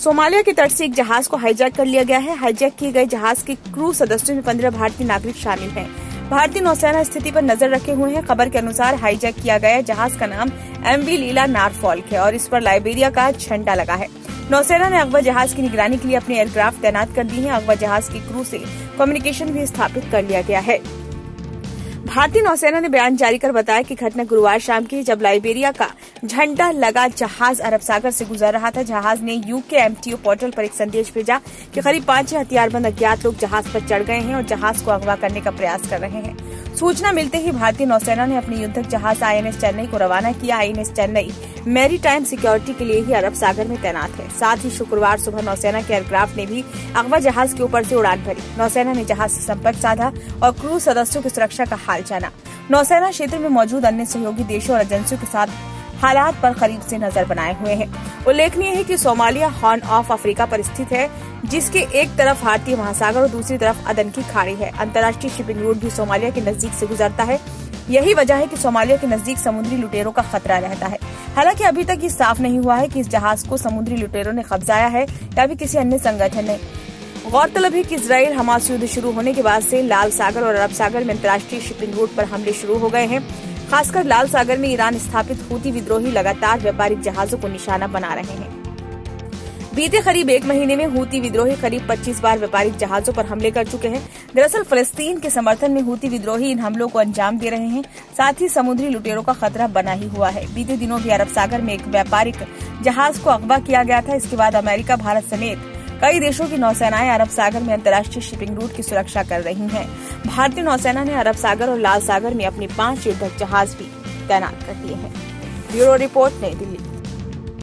Somalia के तट से एक जहाज को हाईजैक कर लिया गया है। हाईजैक किए गए जहाज के क्रू सदस्यों में 15 भारतीय नागरिक शामिल हैं। भारतीय नौसेना स्थिति पर नजर रखे हुए हैं। खबर के अनुसार हाईजैक किया गया जहाज का नाम MV लीला नॉरफॉल्क है और इस पर लाइबेरिया का झंडा लगा है। नौसेना ने अगवा जहाज की निगरानी के लिए अपने एयरक्राफ्ट तैनात कर दी है। अगवा जहाज की क्रू से कम्युनिकेशन भी स्थापित कर लिया गया है। भारतीय नौसेना ने बयान जारी कर बताया कि घटना गुरुवार शाम की है, जब लाइबेरिया का झंडा लगा जहाज अरब सागर से गुजर रहा था। जहाज ने UK MTO पोर्टल पर एक संदेश भेजा कि करीब 5 हथियारबंद अज्ञात लोग जहाज पर चढ़ गए हैं और जहाज को अगवा करने का प्रयास कर रहे हैं। सूचना मिलते ही भारतीय नौसेना ने अपने युद्धक जहाज INS चेन्नई को रवाना किया। INS चेन्नई मैरीटाइम सिक्योरिटी के लिए ही अरब सागर में तैनात है। साथ ही शुक्रवार सुबह नौसेना के एयरक्राफ्ट ने भी अगवा जहाज के ऊपर से उड़ान भरी। नौसेना ने जहाज से संपर्क साधा और क्रू सदस्यों की सुरक्षा का हाल जाना। नौसेना क्षेत्र में मौजूद अन्य सहयोगी देशों और एजेंसियों के साथ हालात पर करीब से नजर बनाए हुए हैं। उल्लेखनीय है कि सोमालिया हॉर्न ऑफ अफ्रीका पर स्थित है, जिसके एक तरफ भारतीय महासागर और दूसरी तरफ अदन की खाड़ी है। अंतर्राष्ट्रीय शिपिंग रूट भी सोमालिया के नजदीक से गुजरता है। यही वजह है कि सोमालिया के नजदीक समुद्री लुटेरों का खतरा रहता है। हालांकि अभी तक ये साफ नहीं हुआ है कि इस जहाज को समुद्री लुटेरों ने कब्जाया है या फिर किसी अन्य संगठन ने। गौरतलब है कि इजराइल हमास युद्ध शुरू होने के बाद से लाल सागर और अरब सागर में अंतर्राष्ट्रीय शिपिंग रूट पर हमले शुरू हो गए हैं। खासकर लाल सागर में ईरान स्थापित हूती विद्रोही लगातार व्यापारिक जहाजों को निशाना बना रहे हैं। बीते करीब 1 महीने में हूती विद्रोही करीब 25 बार व्यापारिक जहाजों पर हमले कर चुके हैं। दरअसल फलस्तीन के समर्थन में हूती विद्रोही इन हमलों को अंजाम दे रहे हैं। साथ ही समुद्री लुटेरों का खतरा बना ही हुआ है। बीते दिनों भी अरब सागर में एक व्यापारिक जहाज को अगवा किया गया था। इसके बाद अमेरिका, भारत समेत कई देशों की नौसेनाएं अरब सागर में अंतर्राष्ट्रीय शिपिंग रूट की सुरक्षा कर रही हैं। भारतीय नौसेना ने अरब सागर और लाल सागर में अपने 5 युद्धक जहाज भी तैनात कर दिए हैं। ब्यूरो रिपोर्ट, नई दिल्ली।